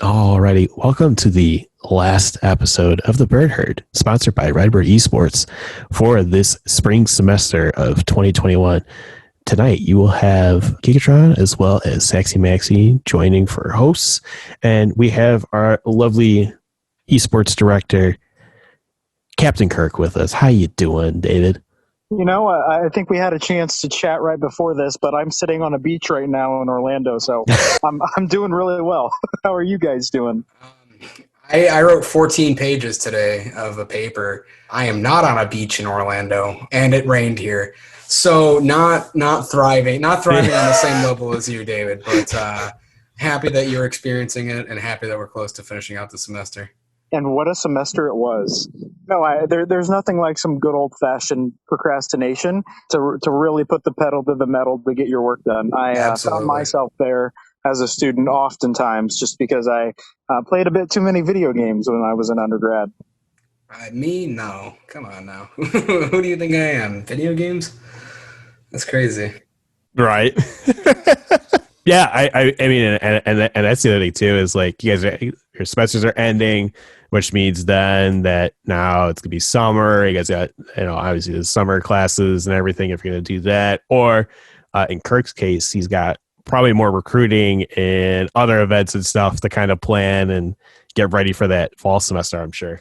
Alrighty, welcome to the last episode of the Bird Herd, sponsored by Redbird Esports for this spring semester of 2021. Tonight, you will have Gigatron as well as Saxy Maxi joining for hosts, and we have our lovely esports director, Captain Kirk, with us. How you doing, David? I think we had a chance to chat right before this, but I'm sitting on a beach right now in Orlando, so I'm doing really well. How are you guys doing? I wrote 14 pages today of a paper. I am not on a beach in Orlando, and it rained here, so not thriving on the same level as you, David. But happy that you're experiencing it, and happy that we're close to finishing out the semester. And what a semester it was. There's nothing like some good old-fashioned procrastination to really put the pedal to the metal to get your work done. I found myself there as a student oftentimes just because I played a bit too many video games when I was an undergrad. Me? No. Come on now. Who do you think I am? Video games? That's crazy. Right. Yeah, I mean, and that's the other thing too is like your semesters are ending, which means then that now it's gonna be summer. You guys got obviously the summer classes and everything if you're gonna do that. Or in Kirk's case, he's got probably more recruiting and other events and stuff to kind of plan and get ready for that fall semester, I'm sure.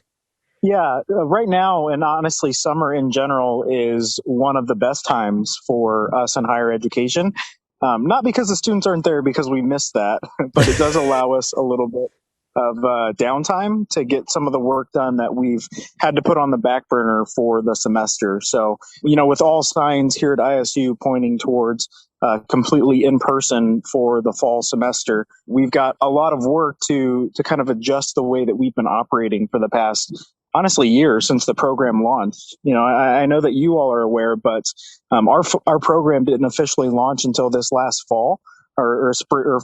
Yeah, right now, and honestly, summer in general is one of the best times for us in higher education. Not because the students aren't there, because we miss that, but it does allow us a little bit of downtime to get some of the work done that we've had to put on the back burner for the semester. So, with all signs here at ISU pointing towards completely in person for the fall semester, we've got a lot of work to kind of adjust the way that we've been operating for the past honestly years since the program launched. I know that you all are aware, but our program didn't officially launch until this last fall or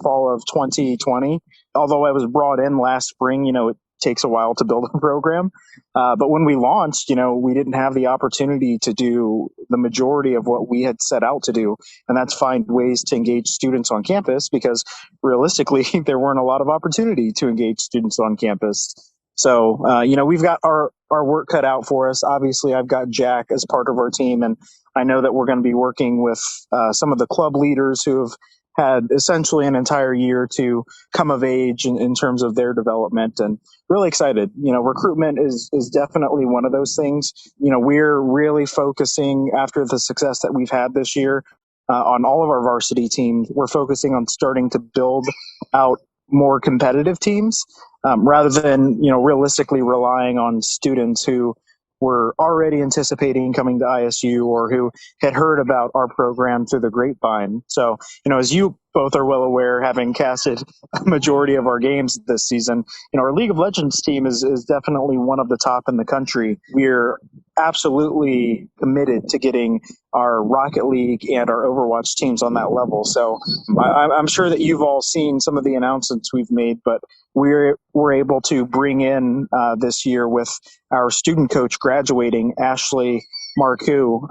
fall of 2020. Although I was brought in last spring, it takes a while to build a program. But when we launched, we didn't have the opportunity to do the majority of what we had set out to do. And that's find ways to engage students on campus because realistically, there weren't a lot of opportunity to engage students on campus. So, we've got our work cut out for us. Obviously, I've got Jack as part of our team, and I know that we're going to be working with some of the club leaders who have had essentially an entire year to come of age in terms of their development, and really excited. Recruitment is definitely one of those things. We're really focusing after the success that we've had this year on all of our varsity teams. We're focusing on starting to build out more competitive teams rather than realistically relying on students who were already anticipating coming to ISU or who had heard about our program through the grapevine. So, as you both are well aware, having casted a majority of our games this season, our League of Legends team is definitely one of the top in the country. We're absolutely committed to getting our Rocket League and our Overwatch teams on that level. So I'm sure that you've all seen some of the announcements we've made, but we're able to bring in this year with our student coach graduating, Ashley Marcoux.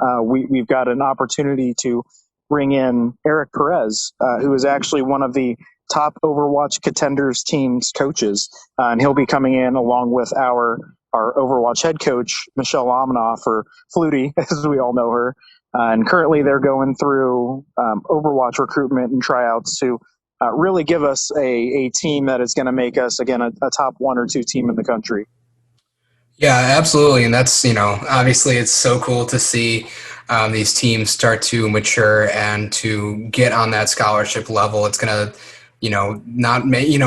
We've got an opportunity to bring in Eric Perez, who is actually one of the top Overwatch Contenders team's coaches, and he'll be coming in along with our Overwatch head coach, Michelle Omanoff, or Flutie, as we all know her. And currently they're going through Overwatch recruitment and tryouts to really give us a team that is going to make us, again, a top one or two team in the country. Yeah, absolutely. And that's, obviously it's so cool to see these teams start to mature and to get on that scholarship level. It's going to,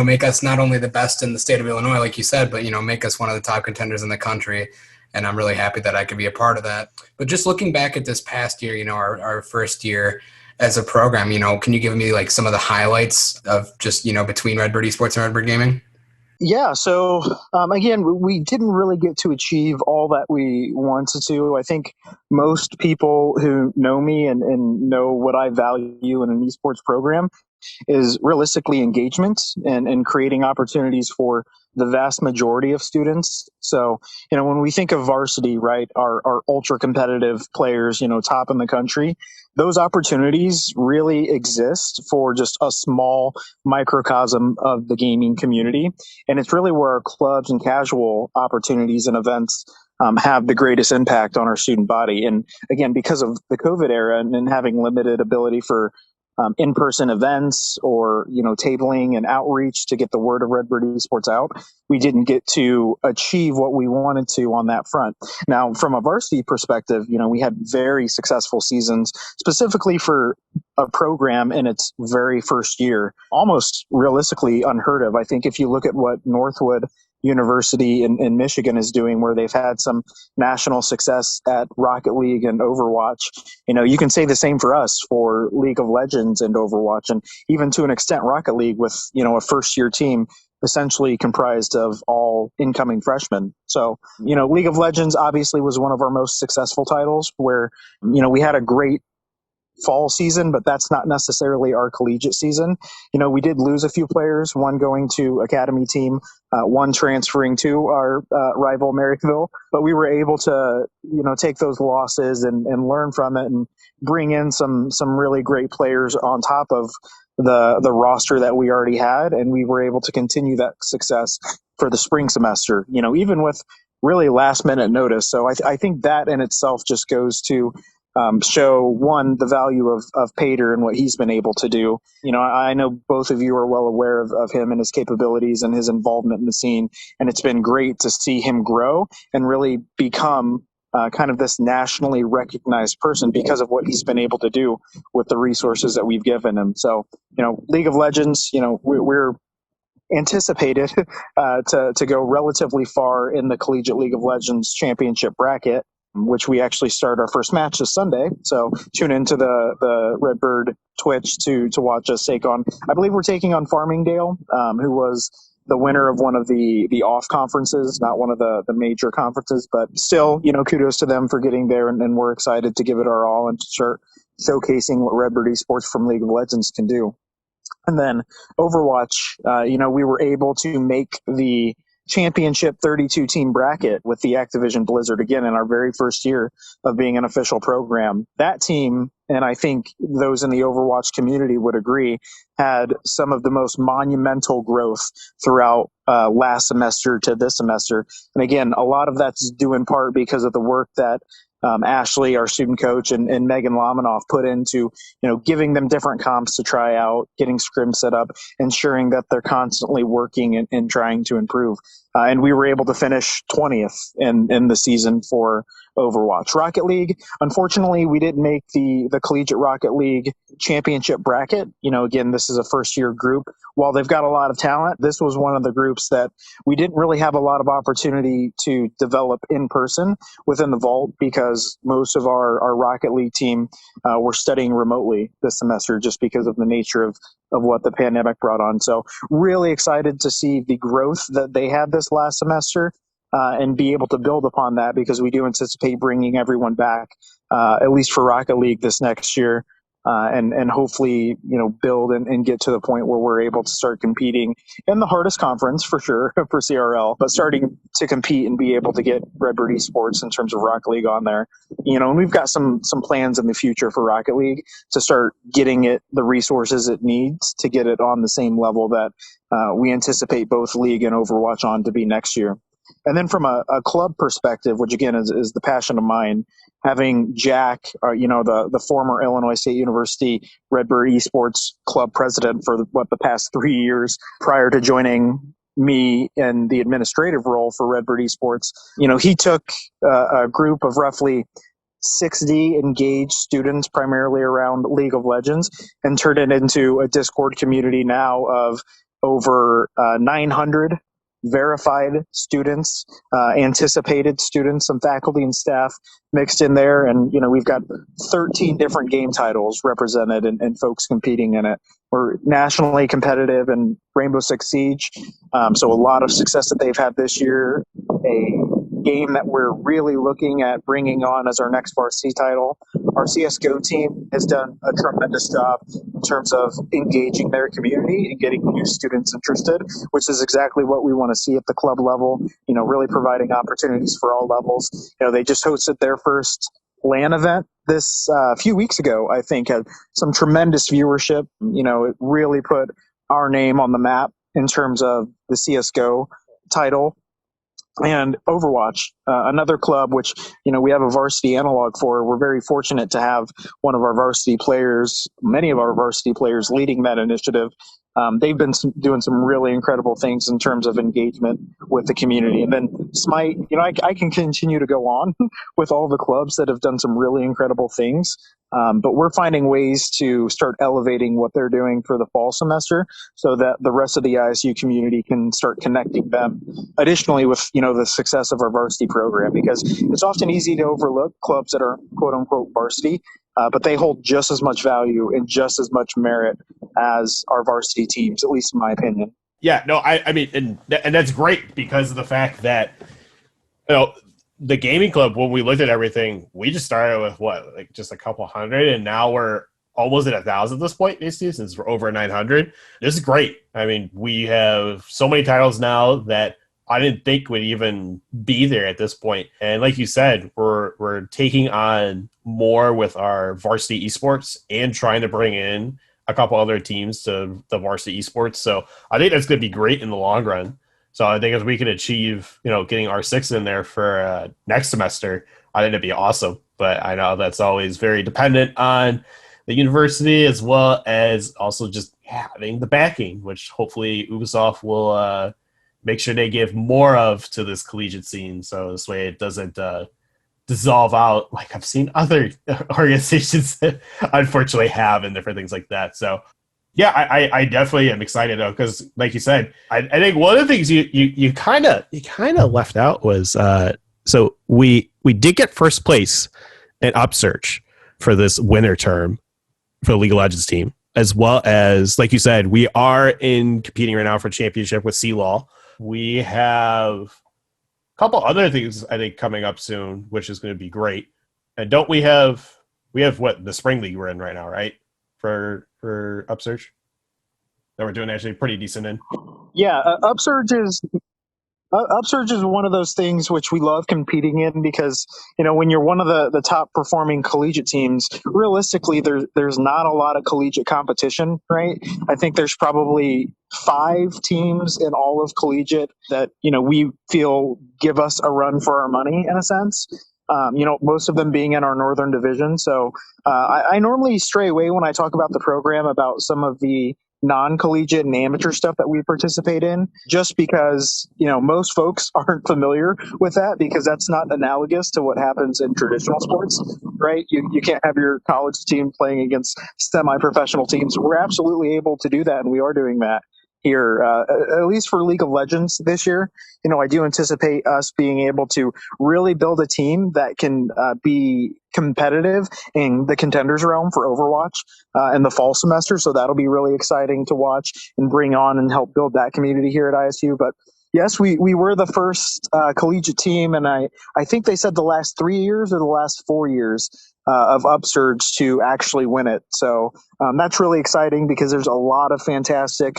make us not only the best in the state of Illinois, like you said, but, make us one of the top contenders in the country. And I'm really happy that I could be a part of that. But just looking back at this past year, our first year as a program, can you give me like some of the highlights of just, between Redbird Esports and Redbird Gaming? Yeah, so again, we didn't really get to achieve all that we wanted to. I think most people who know me and know what I value in an esports program is realistically engagement and creating opportunities for the vast majority of students. So, when we think of varsity, right, our ultra competitive players, top in the country, those opportunities really exist for just a small microcosm of the gaming community. And it's really where our clubs and casual opportunities and events have the greatest impact on our student body. And again, because of the COVID era and having limited ability for in-person events or tabling and outreach to get the word of Redbird Esports out, we didn't get to achieve what we wanted to on that front. Now, from a varsity perspective, we had very successful seasons, specifically for a program in its very first year, almost realistically unheard of. I think if you look at what Northwood University in Michigan is doing, where they've had some national success at Rocket League and Overwatch, you can say the same for us for League of Legends and Overwatch, and even to an extent Rocket League with, a first year team essentially comprised of all incoming freshmen. So, League of Legends obviously was one of our most successful titles where, we had a great fall season, but that's not necessarily our collegiate season. We did lose a few players, one going to academy team, one transferring to our rival Maryville, but we were able to, take those losses and learn from it and bring in some really great players on top of the roster that we already had. And we were able to continue that success for the spring semester, even with really last minute notice. So I think that in itself just goes to show one, the value of Pater and what he's been able to do. I know both of you are well aware of him and his capabilities and his involvement in the scene. And it's been great to see him grow and really become kind of this nationally recognized person because of what he's been able to do with the resources that we've given him. So, League of Legends, we're anticipated to go relatively far in the Collegiate League of Legends championship bracket, which we actually start our first match this Sunday. So tune into the Redbird Twitch to watch us take on, I believe we're taking on Farmingdale, who was the winner of one of the off conferences, not one of the major conferences, but still, kudos to them for getting there. And we're excited to give it our all and to start showcasing what Redbird Esports from League of Legends can do. And then Overwatch, we were able to make the championship 32 team bracket with the Activision Blizzard again in our very first year of being an official program. That team, and I think those in the Overwatch community would agree, had some of the most monumental growth throughout last semester to this semester. And again, a lot of that's due in part because of the work that Ashley, our student coach, and Megan Lamanoff put into, giving them different comps to try out, getting scrim set up, ensuring that they're constantly working and trying to improve. And we were able to finish 20th in the season for Overwatch. Rocket League, unfortunately, we didn't make the Collegiate Rocket League championship bracket. Again, this is a first year group. While they've got a lot of talent, this was one of the groups that we didn't really have a lot of opportunity to develop in person within the vault because most of our Rocket League team were studying remotely this semester just because of the nature of what the pandemic brought on. So really excited to see the growth that they had this last semester and be able to build upon that because we do anticipate bringing everyone back, at least for Rocket League this next year. And hopefully, build and get to the point where we're able to start competing in the hardest conference for sure for CRL, but starting to compete and be able to get Redbird Esports in terms of Rocket League on there. And we've got some plans in the future for Rocket League to start getting it the resources it needs to get it on the same level that we anticipate both League and Overwatch on to be next year. And then from a club perspective, which again is the passion of mine, having Jack, the former Illinois State University Redbird Esports club president for the past 3 years prior to joining me in the administrative role for Redbird Esports, he took a group of roughly 60 engaged students primarily around League of Legends and turned it into a Discord community now of over 900 verified students, anticipated students, some faculty and staff mixed in there. And, we've got 13 different game titles represented and folks competing in it. We're nationally competitive in Rainbow Six Siege. So a lot of success that they've had this year, a game that we're really looking at bringing on as our next varsity title. Our CSGO team has done a tremendous job in terms of engaging their community and getting new students interested, which is exactly what we want to see at the club level, really providing opportunities for all levels. They just hosted their first LAN event this few weeks ago, I think, had some tremendous viewership. It really put our name on the map in terms of the CSGO title. And Overwatch, another club which we have a varsity analog for. We're very fortunate to have one of our varsity players, many of our varsity players, leading that initiative. They've been doing some really incredible things in terms of engagement with the community. And then Smite, I can continue to go on with all the clubs that have done some really incredible things. But we're finding ways to start elevating what they're doing for the fall semester so that the rest of the ISU community can start connecting them additionally with, the success of our varsity program, because it's often easy to overlook clubs that are quote unquote varsity, but they hold just as much value and just as much merit as our varsity teams, at least in my opinion. Yeah, no, I mean, and that's great because of the fact that, the gaming club, when we looked at everything, we just started with just a couple hundred, and now we're almost at 1,000 at this point this season, since we're over 900. This is great. I mean, we have so many titles now that I didn't think would even be there at this point. And like you said, we're taking on more with our varsity esports and trying to bring in a couple other teams to the varsity esports. So I think that's going to be great in the long run. So I think if we can achieve, getting R6 in there for next semester, I think it'd be awesome. But I know that's always very dependent on the university, as well as also just having the backing, which hopefully Ubisoft will make sure they give more of to this collegiate scene. So this way it doesn't dissolve out like I've seen other organizations unfortunately have, and different things like that. So yeah, I definitely am excited though, because like you said, I think one of the things you kind of left out was so we did get first place in Upsurge for this winter term for the League of Legends team, as well as like you said, we are competing right now for championship with C-Law. We have a couple other things I think coming up soon, which is going to be great. And don't we have what, the spring league we're in right now, right? For Upsurge that we're doing actually pretty decent in. Yeah, Upsurge is one of those things which we love competing in because, when you're one of the top performing collegiate teams, realistically, there's not a lot of collegiate competition, right? I think there's probably 5 teams in all of collegiate that, we feel give us a run for our money in a sense. Most of them being in our northern division. So I normally stray away when I talk about the program about some of the non-collegiate and amateur stuff that we participate in, just because most folks aren't familiar with that, because that's not analogous to what happens in traditional sports, right? You can't have your college team playing against semi-professional teams. We're absolutely able to do that, and we are doing that here, at least for League of Legends this year. I do anticipate us being able to really build a team that can be competitive in the contenders realm for Overwatch in the fall semester. So that'll be really exciting to watch and bring on and help build that community here at ISU. But yes, we were the first collegiate team, and I think they said the last 3 years or the last 4 years of Upsurge to actually win it. So that's really exciting because there's a lot of fantastic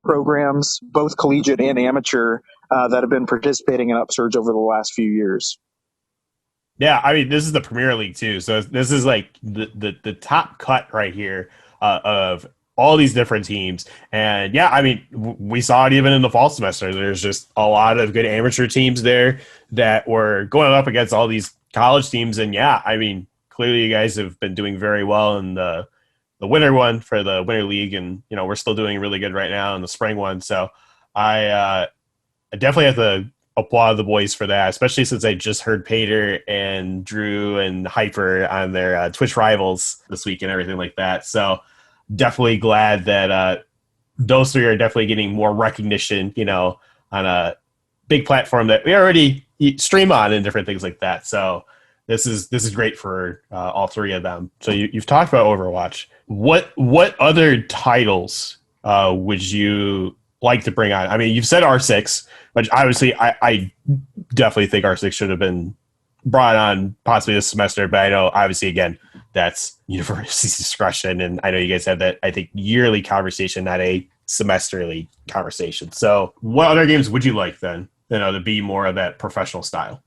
programs, both collegiate and amateur, that have been participating in Upsurge over the last few years. Yeah, I mean, this is the Premier League too, so this is like the top cut right here of all these different teams. And yeah, I mean, we saw it even in the fall semester. There's just a lot of good amateur teams there that were going up against all these college teams. And yeah, I mean, clearly you guys have been doing very well in the winter one for the Winter League, and we're still doing really good right now in the spring one. So I definitely have to applaud the boys for that, especially since I just heard Pater and Drew and Hyper on their Twitch rivals this week and everything like that. So definitely glad that those three are definitely getting more recognition, on a big platform that we already stream on and different things like that. So this is great for all three of them. So you've talked about Overwatch. What other titles would you like to bring on? I mean, you've said R6, but obviously I definitely think R6 should have been brought on possibly this semester, but I know obviously again that's university discretion, and I know you guys have that I think yearly conversation, not a semesterly conversation. So what other games would you like then, to be more of that professional style,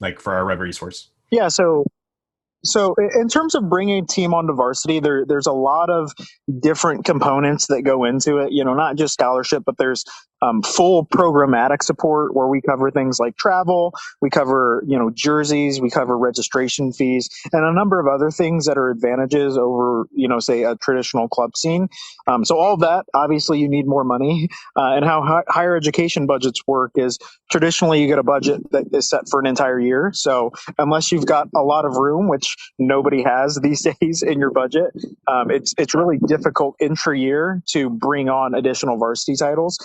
like for our Redbird Esports? Yeah, so in terms of bringing a team onto varsity, there's a lot of different components that go into it. Not just scholarship, but there's full programmatic support where we cover things like travel, we cover jerseys, we cover registration fees, and a number of other things that are advantages over say a traditional club scene. So all of that, obviously, you need more money, and how higher education budgets work is traditionally you get a budget that is set for an entire year. So unless you've got a lot of room, which nobody has these days in your budget, it's really difficult intra-year to bring on additional varsity titles.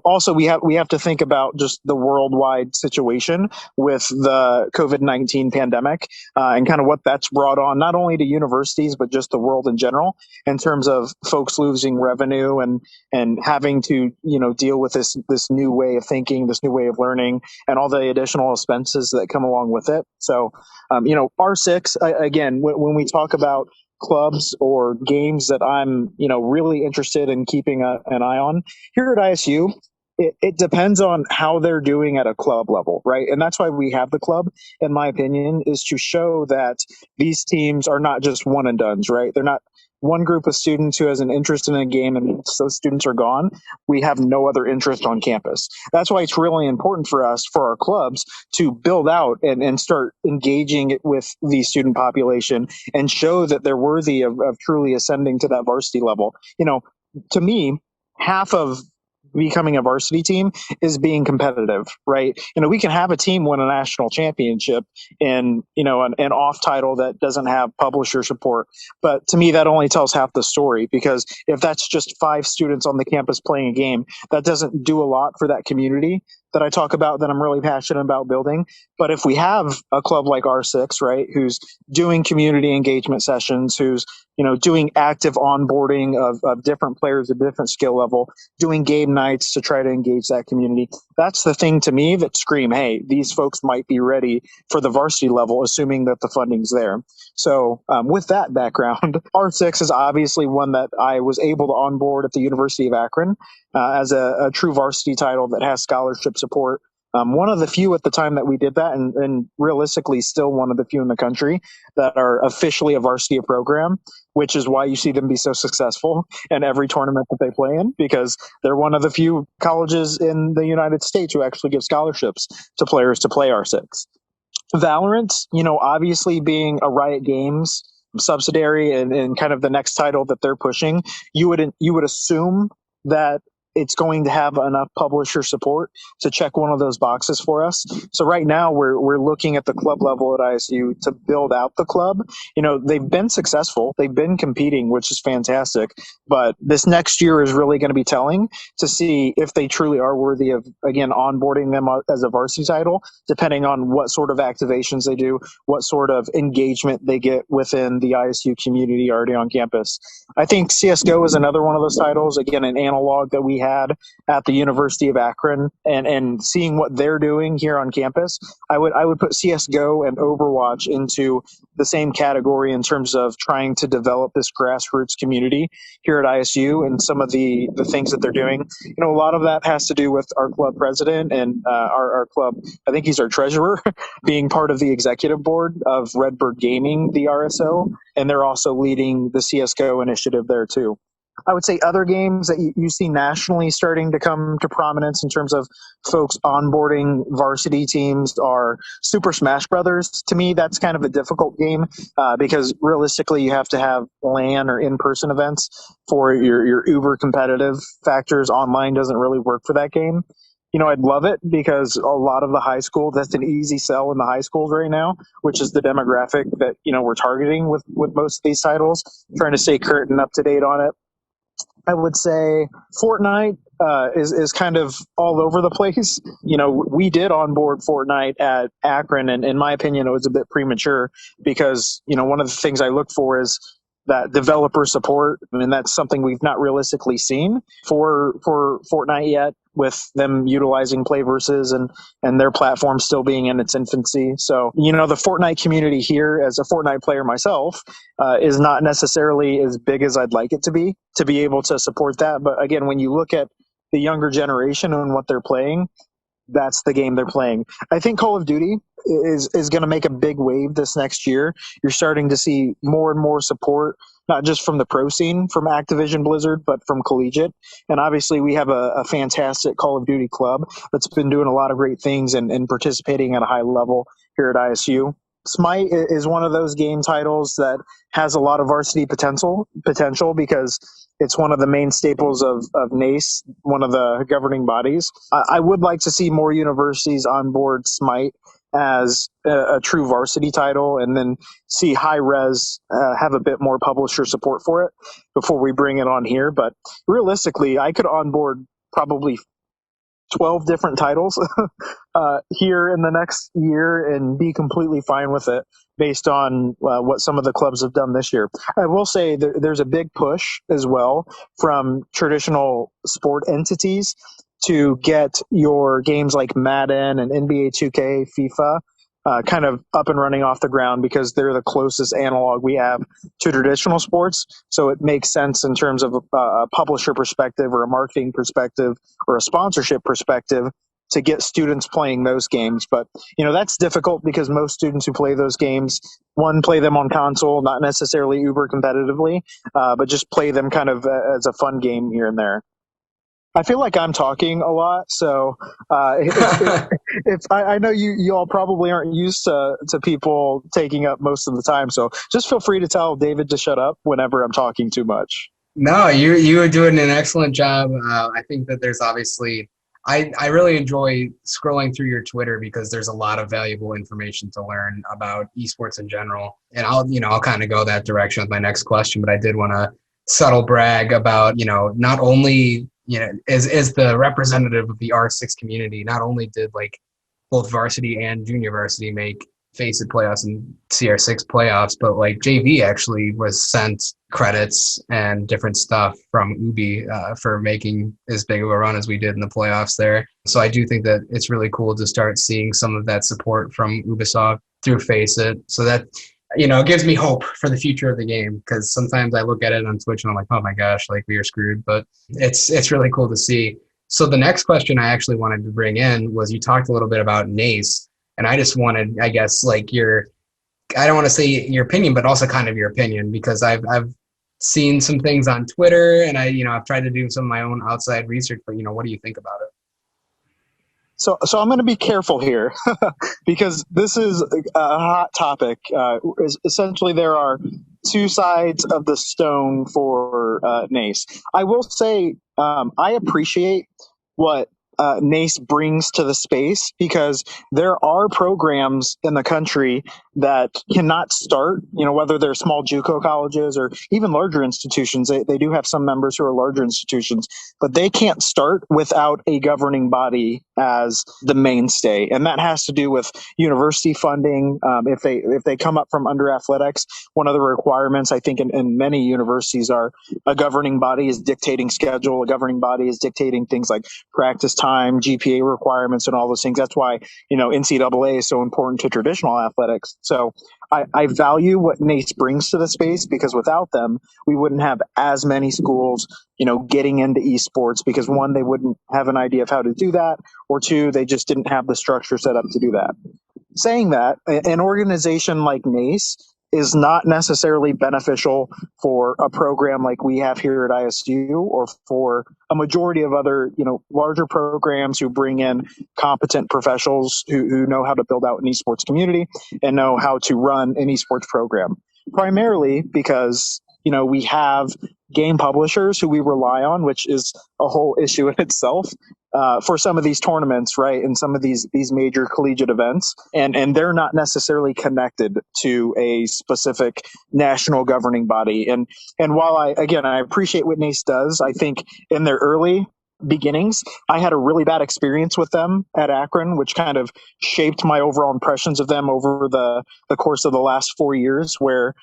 Also we have to think about just the worldwide situation with the COVID-19 pandemic, and kind of what that's brought on, not only to universities, but just the world in general, in terms of folks losing revenue and having to, deal with this new way of thinking, this new way of learning, and all the additional expenses that come along with it. So, R6, again, when we talk about clubs or games that I'm, really interested in keeping an eye on here at ISU, it depends on how they're doing at a club level, right? And that's why we have the club, in my opinion, is to show that these teams are not just one and dones, right? They're not one group of students who has an interest in a game and once those students are gone, we have no other interest on campus. That's why it's really important for us, for our clubs, to build out and start engaging with the student population and show that they're worthy of truly ascending to that varsity level. To me, half of becoming a varsity team is being competitive, right? We can have a team win a national championship in, an off title that doesn't have publisher support. But to me, that only tells half the story, because if that's just 5 students on the campus playing a game, that doesn't do a lot for that community that I talk about, that I'm really passionate about building. But if we have a club like R6, right, who's doing community engagement sessions, who's doing active onboarding of different players at different skill level, doing game nights to try to engage that community. That's the thing to me that scream, hey, these folks might be ready for the varsity level, assuming that the funding's there. So with that background, R6 is obviously one that I was able to onboard at the University of Akron as a true varsity title that has scholarship support. One of the few at the time that we did that, and realistically still one of the few in the country that are officially a varsity program, which is why you see them be so successful in every tournament that they play in, because they're one of the few colleges in the United States who actually give scholarships to players to play R6. Valorant, obviously being a Riot Games subsidiary and kind of the next title that they're pushing, you would assume that it's going to have enough publisher support to check one of those boxes for us. So right now we're looking at the club level at ISU to build out the club. They've been successful. They've been competing, which is fantastic. But this next year is really going to be telling to see if they truly are worthy of, again, onboarding them as a varsity title, depending on what sort of activations they do, what sort of engagement they get within the ISU community already on campus. I think CSGO is another one of those titles, again, an analog that we had at the University of Akron, and seeing what they're doing here on campus, I would put CSGO and Overwatch into the same category in terms of trying to develop this grassroots community here at ISU, and some of the things that they're doing. A lot of that has to do with our club president and our club, I think he's our treasurer, being part of the executive board of Redbird Gaming, the RSO, and they're also leading the CSGO initiative there too. I would say other games that you see nationally starting to come to prominence in terms of folks onboarding varsity teams are Super Smash Brothers. To me, that's kind of a difficult game because realistically, you have to have LAN or in-person events for your uber competitive factors. Online doesn't really work for that game. I'd love it because a lot of the high school, that's an easy sell in the high schools right now, which is the demographic that, we're targeting with most of these titles, trying to stay current and up to date on it. I would say Fortnite is kind of all over the place. We did onboard Fortnite at Akron, and in my opinion, it was a bit premature because, one of the things I look for is that developer support. I mean, that's something we've not realistically seen for Fortnite yet, with them utilizing Playverses and their platform still being in its infancy. So, the Fortnite community here, as a Fortnite player myself, is not necessarily as big as I'd like it to be able to support that. But again, when you look at the younger generation and what they're playing, that's the game they're playing. I think Call of Duty is going to make a big wave this next year. You're starting to see more and more support, not just from the pro scene, from Activision Blizzard, but from collegiate. And obviously, we have a fantastic Call of Duty club that's been doing a lot of great things and participating at a high level here at ISU. Smite is one of those game titles that has a lot of varsity potential because it's one of the main staples of NACE, one of the governing bodies. I would like to see more universities on board Smite as a true varsity title, and then see High Res have a bit more publisher support for it before we bring it on here. But realistically, I could onboard probably 12 different titles here in the next year and be completely fine with it based on what some of the clubs have done this year. I will say there's a big push as well from traditional sport entities to get your games like Madden and NBA 2K, FIFA, kind of up and running off the ground, because they're the closest analog we have to traditional sports. So it makes sense in terms of a publisher perspective or a marketing perspective or a sponsorship perspective to get students playing those games. But, that's difficult because most students who play those games, one, play them on console, not necessarily uber competitively, but just play them kind of as a fun game here and there. I feel like I'm talking a lot, so if I know you all probably aren't used to people taking up most of the time, so just feel free to tell David to shut up whenever I'm talking too much. No, you are doing an excellent job. I think that there's obviously, I really enjoy scrolling through your Twitter because there's a lot of valuable information to learn about esports in general. And I'll kind of go that direction with my next question, but I did want to subtle brag about, not only, as the representative of the R6 community, not only did like both varsity and junior varsity make Face It playoffs and CR6 playoffs, but like JV actually was sent credits and different stuff from Ubi for making as big of a run as we did in the playoffs there. So I do think that it's really cool to start seeing some of that support from Ubisoft through Face It. So that, it gives me hope for the future of the game, because sometimes I look at it on Twitch and I'm like, oh my gosh, like we are screwed. But it's really cool to see. So the next question I actually wanted to bring in was, you talked a little bit about NACE. And I just wanted, I guess, like I don't want to say your opinion, but also kind of your opinion, because I've seen some things on Twitter, and I've tried to do some of my own outside research, but what do you think about it? So I'm going to be careful here because this is a hot topic. Essentially, there are two sides of the stone for NACE. I will say I appreciate what NACE brings to the space, because there are programs in the country that cannot start, whether they're small JUCO colleges or even larger institutions. They do have some members who are larger institutions, but they can't start without a governing body as the mainstay. And that has to do with university funding. If they come up from under athletics, one of the requirements, I think, in many universities are a governing body is dictating schedule. A governing body is dictating things like practice time, GPA requirements, and all those things. That's why, NCAA is so important to traditional athletics. So I value what NACE brings to the space, because without them, we wouldn't have as many schools, getting into esports, because one, they wouldn't have an idea of how to do that, or two, they just didn't have the structure set up to do that. Saying that, an organization like NACE is not necessarily beneficial for a program like we have here at ISU, or for a majority of other, larger programs who bring in competent professionals who know how to build out an esports community and know how to run an esports program. Primarily because, we have game publishers who we rely on, which is a whole issue in itself. For some of these tournaments, right, and some of these major collegiate events, and they're not necessarily connected to a specific national governing body. And while I appreciate what NACE does, I think in their early beginnings, I had a really bad experience with them at Akron, which kind of shaped my overall impressions of them over the course of the last 4 years, where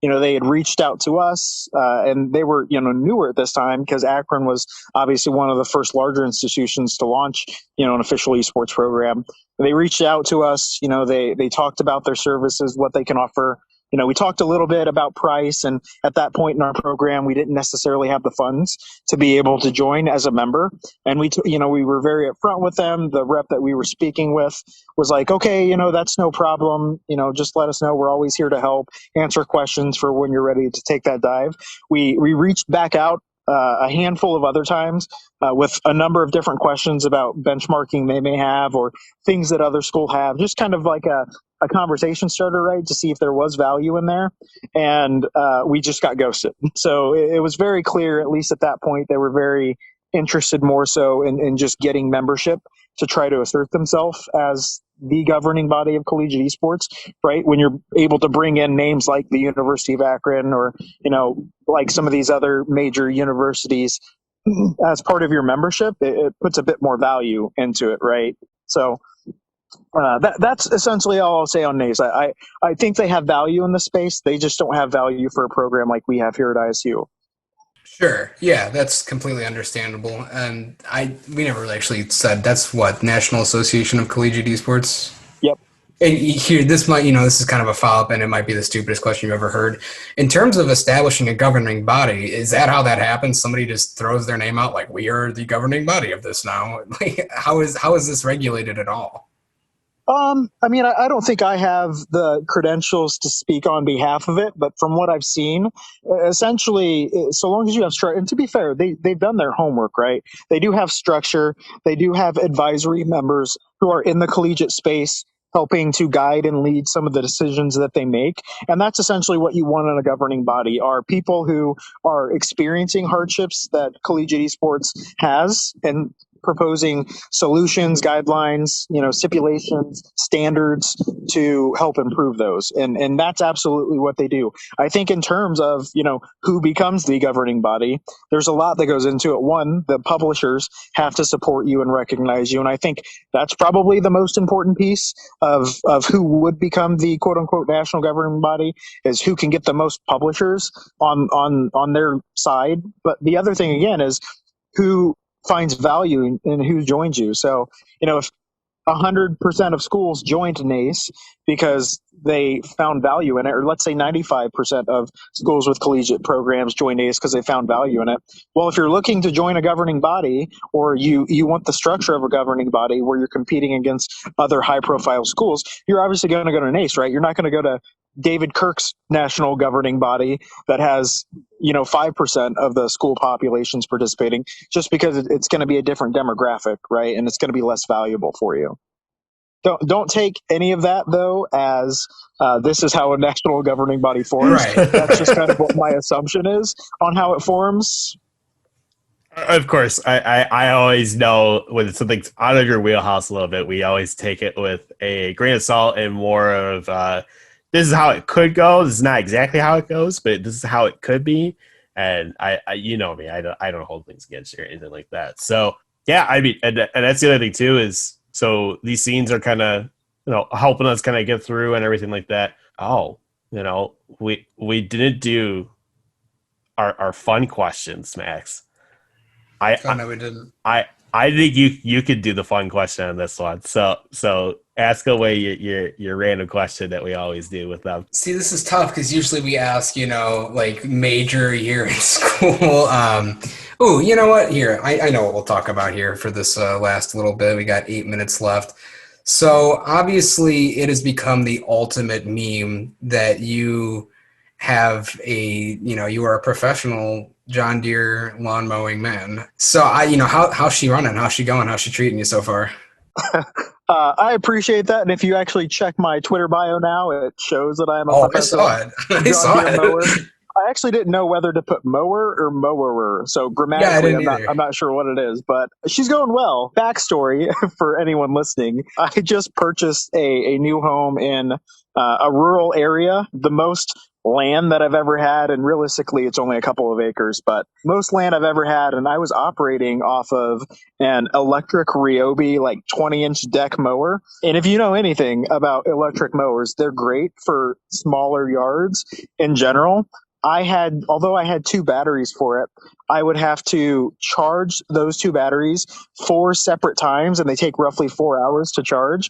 they had reached out to us, and they were, newer at this time because Akron was obviously one of the first larger institutions to launch, an official esports program. They reached out to us. They talked about their services, what they can offer. We talked a little bit about price, and at that point in our program, we didn't necessarily have the funds to be able to join as a member. And we were very upfront with them. The rep that we were speaking with was like, okay, that's no problem. Just let us know. We're always here to help answer questions for when you're ready to take that dive. We reached back out a handful of other times with a number of different questions about benchmarking they may have or things that other schools have, just kind of like a conversation starter, right, to see if there was value in there. And we just got ghosted. So it was very clear, at least at that point, they were very interested more so in just getting membership to try to assert themselves as the governing body of collegiate esports, right? When you're able to bring in names like the University of Akron or, like some of these other major universities as part of your membership, it puts a bit more value into it, right? So that's essentially all I'll say on NACE. I think they have value in the space. They just don't have value for a program like we have here at ISU. Sure. Yeah, that's completely understandable. And we never really actually said that's what National Association of Collegiate Esports. Yep. And here, this might, this is kind of a follow-up, and it might be the stupidest question you've ever heard. In terms of establishing a governing body, is that how that happens? Somebody just throws their name out like, we are the governing body of this now. Like, how is this regulated at all? I don't think I have the credentials to speak on behalf of it, but from what I've seen, essentially, so long as you have structure, and to be fair, they've done their homework, right? They do have structure. They do have advisory members who are in the collegiate space helping to guide and lead some of the decisions that they make. And that's essentially what you want in a governing body are people who are experiencing hardships that collegiate esports has and proposing solutions, guidelines, stipulations, standards to help improve those. And that's absolutely what they do. I think in terms of, who becomes the governing body, there's a lot that goes into it. One, the publishers have to support you and recognize you. And I think that's probably the most important piece of who would become the quote unquote national governing body is who can get the most publishers on their side. But the other thing again is who finds value in who joins you. So, if 100% of schools joined NACE because they found value in it, or let's say 95% of schools with collegiate programs join NACE because they found value in it. Well, if you're looking to join a governing body or you want the structure of a governing body where you're competing against other high profile schools, you're obviously going to go to NACE, right? You're not going to go to David Kirk's national governing body that has 5% of the school populations participating just because it's going to be a different demographic, right? And it's going to be less valuable for you. Don't take any of that though as this is how a national governing body forms. Right. That's just kind of what my assumption is on how it forms. Of course, I always know when something's out of your wheelhouse a little bit, we always take it with a grain of salt and more of this is how it could go. This is not exactly how it goes, but this is how it could be. And I you know me, I don't hold things against you or anything like that. So yeah, I mean, and that's the other thing too is so these scenes are kind of helping us kind of get through and everything like that. Oh, we didn't do our fun questions, Max. No, we didn't. I think you could do the fun question on this one. So ask away your random question that we always do with them. See, this is tough because usually we ask, like major year in school. Oh, you know what? Here, I know what we'll talk about here for this last little bit. We got 8 minutes left. So obviously it has become the ultimate meme that you have you are a professional John Deere lawn mowing man. So how's she running? How's she going? How's she treating you so far? I appreciate that. And if you actually check my Twitter bio now, it shows that I'm a professional I saw it. mower. I actually didn't know whether to put mower or mower. So grammatically, I'm not sure what it is, but she's going well. Backstory for anyone listening. I just purchased a new home in a rural area, the most land that I've ever had. And realistically, it's only a couple of acres, but most land I've ever had. And I was operating off of an electric Ryobi, like 20-inch deck mower. And if you know anything about electric mowers, they're great for smaller yards in general. Although I had 2 batteries for it, I would have to charge those 2 batteries 4 separate times, and they take roughly 4 hours to charge.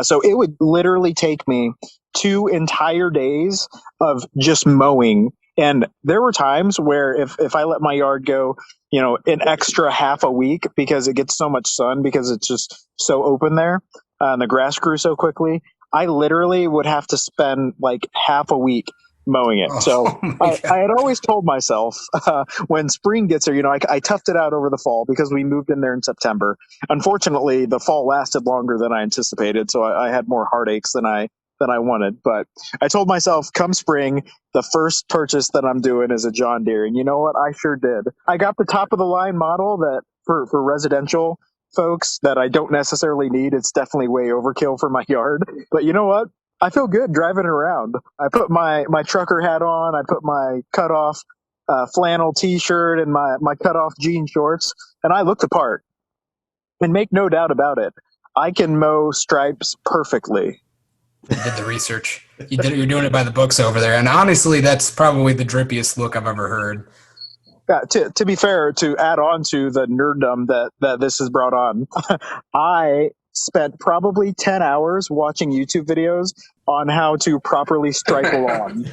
So it would literally take me 2 entire days of just mowing. And there were times where if I let my yard go, an extra half a week because it gets so much sun because it's just so open there, and the grass grew so quickly, I literally would have to spend like half a week mowing it. So I had always told myself when spring gets here, I toughed it out over the fall because we moved in there in September. Unfortunately, the fall lasted longer than I anticipated, so I had more heartaches than I wanted. But I told myself, come spring, the first purchase that I'm doing is a John Deere. And you know what? I sure did. I got the top of the line model that for residential folks that I don't necessarily need. It's definitely way overkill for my yard. But you know what? I feel good driving it around. I put my trucker hat on. I put my cutoff flannel T-shirt and my cutoff jean shorts, and I look the part. And make no doubt about it, I can mow stripes perfectly. You did the research. You're doing it by the books over there, and honestly, that's probably the drippiest look I've ever heard. To be fair, to add on to the nerddom that this has brought on, I spent probably 10 hours watching YouTube videos on how to properly stripe a lawn.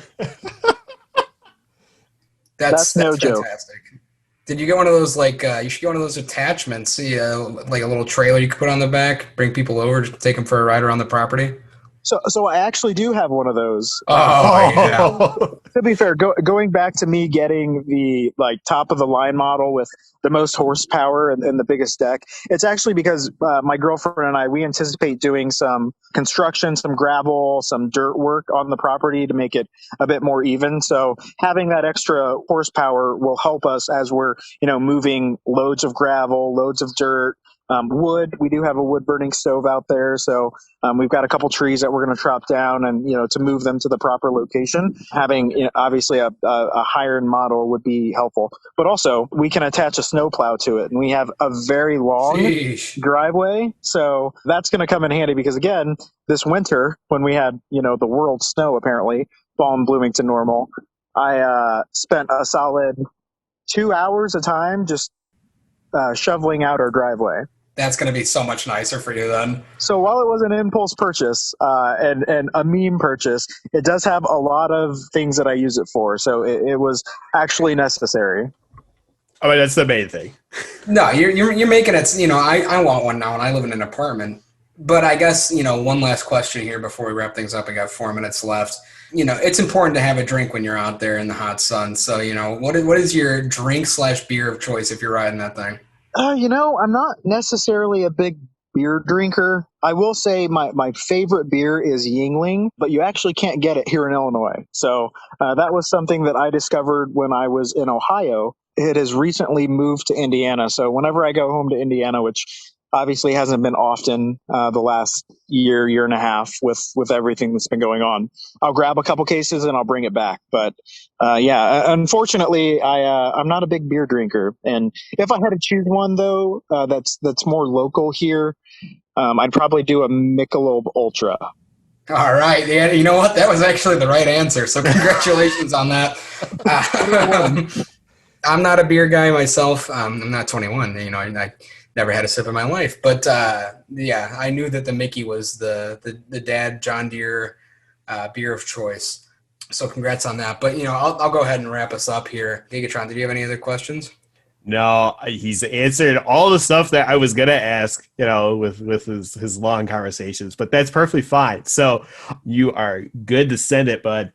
That's no fantastic. joke. Did you get one of those, you should get one of those attachments, like a little trailer you could put on the back, bring people over to take them for a ride around the property? So I actually do have one of those. Oh, yeah. To be fair, going back to me getting the top of the line model with the most horsepower and the biggest deck, it's actually because my girlfriend and we anticipate doing some construction, some gravel, some dirt work on the property to make it a bit more even. So having that extra horsepower will help us as we're moving loads of gravel, loads of dirt. Wood, we do have a wood burning stove out there, so we've got a couple trees that we're going to chop down and to move them to the proper location. Having obviously a higher end model would be helpful, but also we can attach a snowplow to it, and we have a very long driveway, so that's going to come in handy because again, this winter when we had the world snow apparently fall in Bloomington normal, I spent a solid 2 hours a time just shoveling out our driveway. That's going to be so much nicer for you then. So while it was an impulse purchase and a meme purchase, it does have a lot of things that I use it for. So it was actually necessary. I mean, that's the main thing. No, you're making it. I want one now, and I live in an apartment. But I guess one last question here before we wrap things up. I got 4 minutes left. It's important to have a drink when you're out there in the hot sun. So what is your drink/beer of choice if you're riding that thing? I'm not necessarily a big beer drinker. I will say my favorite beer is Yingling, but you actually can't get it here in Illinois. So that was something that I discovered when I was in Ohio. It has recently moved to Indiana. So whenever I go home to Indiana, which obviously hasn't been often the last year and a half with everything that's been going on, I'll grab a couple cases and I'll bring it back. But unfortunately, I'm not a big beer drinker. And if I had to choose one though, that's more local here, I'd probably do a Michelob Ultra. All right. Yeah, you know what? That was actually the right answer. So congratulations on that. I'm not a beer guy myself. I'm not 21. I never had a sip in my life. But I knew that the Mickey was the dad John Deere beer of choice. So congrats on that. But I'll go ahead and wrap us up here. Gigatron, did you have any other questions? No, he's answered all the stuff that I was gonna ask, with his long conversations. But that's perfectly fine. So you are good to send it, bud.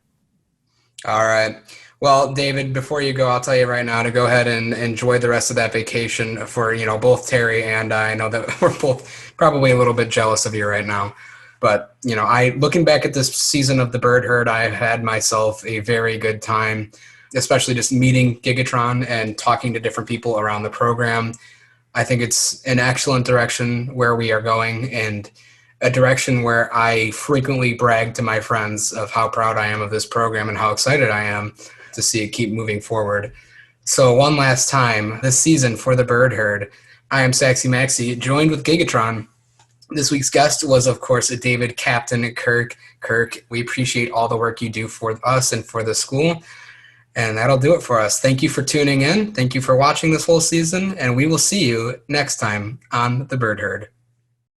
All right. Well, David, before you go, I'll tell you right now to go ahead and enjoy the rest of that vacation for, both Terry and I know that we're both probably a little bit jealous of you right now. But, looking back at this season of the Bird Herd, I've had myself a very good time, especially just meeting Gigatron and talking to different people around the program. I think it's an excellent direction where we are going. And a direction where I frequently brag to my friends of how proud I am of this program and how excited I am to see it keep moving forward. So one last time this season for the Bird Herd, I am Saxy Maxi, joined with Gigatron. This week's guest was, of course, David Captain Kirk. Kirk, we appreciate all the work you do for us and for the school. And that'll do it for us. Thank you for tuning in. Thank you for watching this whole season. And we will see you next time on The Bird Herd.